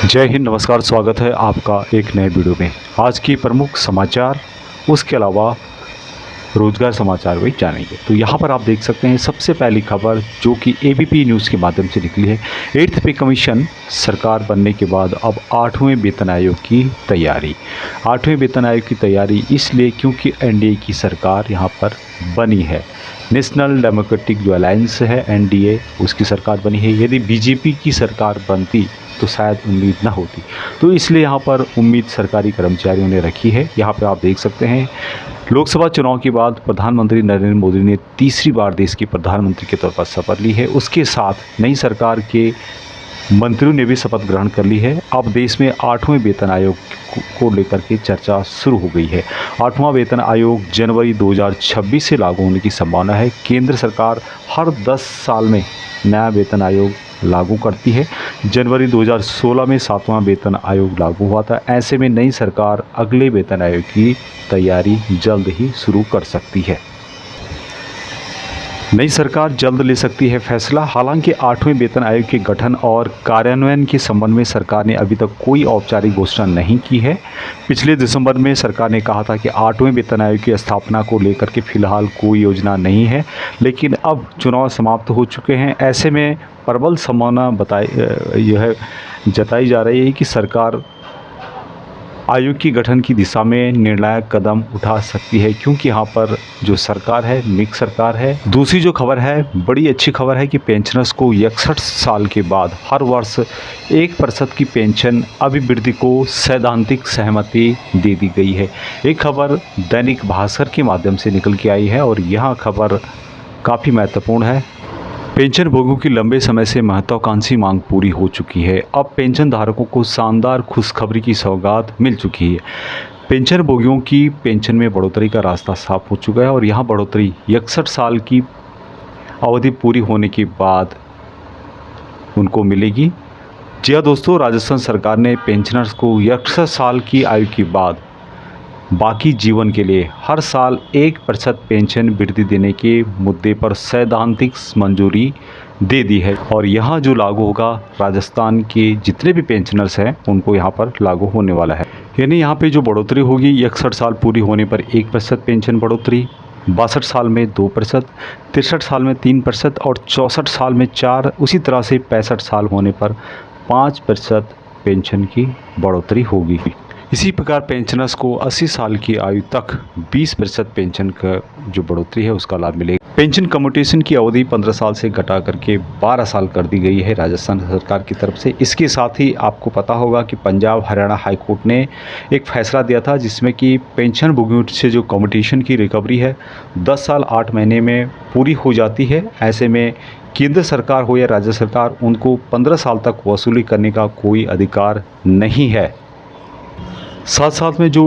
जय हिंद, नमस्कार। स्वागत है आपका एक नए वीडियो में। आज की प्रमुख समाचार, उसके अलावा रोजगार समाचार भी जानेंगे। तो यहाँ पर आप देख सकते हैं सबसे पहली खबर जो कि एबीपी न्यूज़ के माध्यम से निकली है। 8th पे कमीशन सरकार बनने के बाद अब 8वें वेतन आयोग की तैयारी। 8वें वेतन आयोग की तैयारी इसलिए क्योंकि एनडीए की सरकार यहाँ पर बनी है। नेशनल डेमोक्रेटिक जो अलायंस है एनडीए, उसकी सरकार बनी है। यदि बीजेपी की सरकार बनती तो शायद उम्मीद ना होती, तो इसलिए यहाँ पर उम्मीद सरकारी कर्मचारियों ने रखी है। यहाँ पर आप देख सकते हैं लोकसभा चुनाव के बाद प्रधानमंत्री नरेंद्र मोदी ने तीसरी बार देश के प्रधानमंत्री के तौर पर शपथ ली है। उसके साथ नई सरकार के मंत्रियों ने भी शपथ ग्रहण कर ली है। अब देश में 8वें वेतन आयोग को लेकर के चर्चा शुरू हो गई है। 8वां वेतन आयोग जनवरी 2026 से लागू होने की संभावना है। केंद्र सरकार हर 10 साल में नया वेतन आयोग लागू करती है। जनवरी 2016 में 7वां वेतन आयोग लागू हुआ था। ऐसे में नई सरकार अगले वेतन आयोग की तैयारी जल्द ही शुरू कर सकती है। नई सरकार जल्द ले सकती है फैसला। हालांकि 8वें वेतन आयोग के गठन और कार्यान्वयन के संबंध में सरकार ने अभी तक कोई औपचारिक घोषणा नहीं की है। पिछले दिसंबर में सरकार ने कहा था कि 8वें वेतन आयोग की स्थापना को लेकर के फिलहाल कोई योजना नहीं है, लेकिन अब चुनाव समाप्त हो चुके हैं। ऐसे में प्रबल संभावना यह जताई जा रही है कि सरकार आयोग की गठन की दिशा में निर्णायक कदम उठा सकती है, क्योंकि यहाँ पर जो सरकार है मिक्स सरकार है। दूसरी जो खबर है, बड़ी अच्छी खबर है कि पेंशनर्स को 61 साल के बाद हर वर्ष 1% की पेंशन अभिवृद्धि को सैद्धांतिक सहमति दे दी गई है। एक खबर दैनिक भास्कर के माध्यम से निकल के आई है और यह खबर काफ़ी महत्वपूर्ण है। पेंशन भोगियों की लंबे समय से महत्वाकांक्षी मांग पूरी हो चुकी है। अब पेंशन धारकों को शानदार खुशखबरी की सौगात मिल चुकी है। पेंशन भोगियों की पेंशन में बढ़ोतरी का रास्ता साफ हो चुका है और यहां बढ़ोतरी 61 साल की अवधि पूरी होने के बाद उनको मिलेगी। जी हाँ दोस्तों, राजस्थान सरकार ने पेंशनर्स को 61 साल की आयु के बाद बाकी जीवन के लिए हर साल 1% पेंशन वृद्धि देने के मुद्दे पर सैद्धांतिक मंजूरी दे दी है। और यहाँ जो लागू होगा, राजस्थान के जितने भी पेंशनर्स हैं उनको यहाँ पर लागू होने वाला है। यानी यहाँ पे जो बढ़ोतरी होगी, 61 साल पूरी होने पर 1% पेंशन बढ़ोतरी, 62 साल में 2%, 63 साल में 3% और 64 साल में 4%, उसी तरह से 65 साल होने पर 5% पेंशन की बढ़ोतरी होगी। इसी प्रकार पेंशनर्स को 80 साल की आयु तक 20% पेंशन का जो बढ़ोतरी है उसका लाभ मिलेगा। पेंशन कम्यूटेशन की अवधि 15 साल से घटा करके 12 साल कर दी गई है राजस्थान सरकार की तरफ से। इसके साथ ही आपको पता होगा कि पंजाब हरियाणा हाई कोर्ट ने एक फैसला दिया था जिसमें कि पेंशन भोगियों से जो कम्यूटेशन की रिकवरी है 10 साल 8 महीने में पूरी हो जाती है। ऐसे में केंद्र सरकार हो या राज्य सरकार, उनको 15 साल तक वसूली करने का कोई अधिकार नहीं है। साथ साथ में जो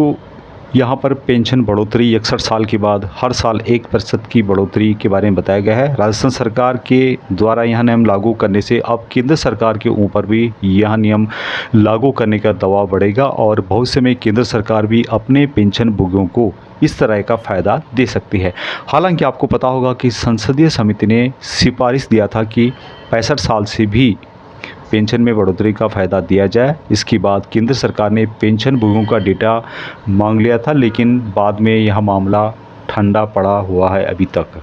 यहाँ पर पेंशन बढ़ोतरी 61 साल के बाद हर साल 1% की बढ़ोतरी के बारे में बताया गया है। राजस्थान सरकार के द्वारा यह नियम लागू करने से अब केंद्र सरकार के ऊपर भी यह नियम लागू करने का दबाव बढ़ेगा और भविष्य में केंद्र सरकार भी अपने पेंशन भोगियों को इस तरह का फ़ायदा दे सकती है। हालांकि आपको पता होगा कि संसदीय समिति ने सिफारिश दिया था कि 65 साल से भी पेंशन में बढ़ोतरी का फ़ायदा दिया जाए। इसके बाद केंद्र सरकार ने पेंशन भोगियों का डेटा मांग लिया था, लेकिन बाद में यह मामला ठंडा पड़ा हुआ है अभी तक।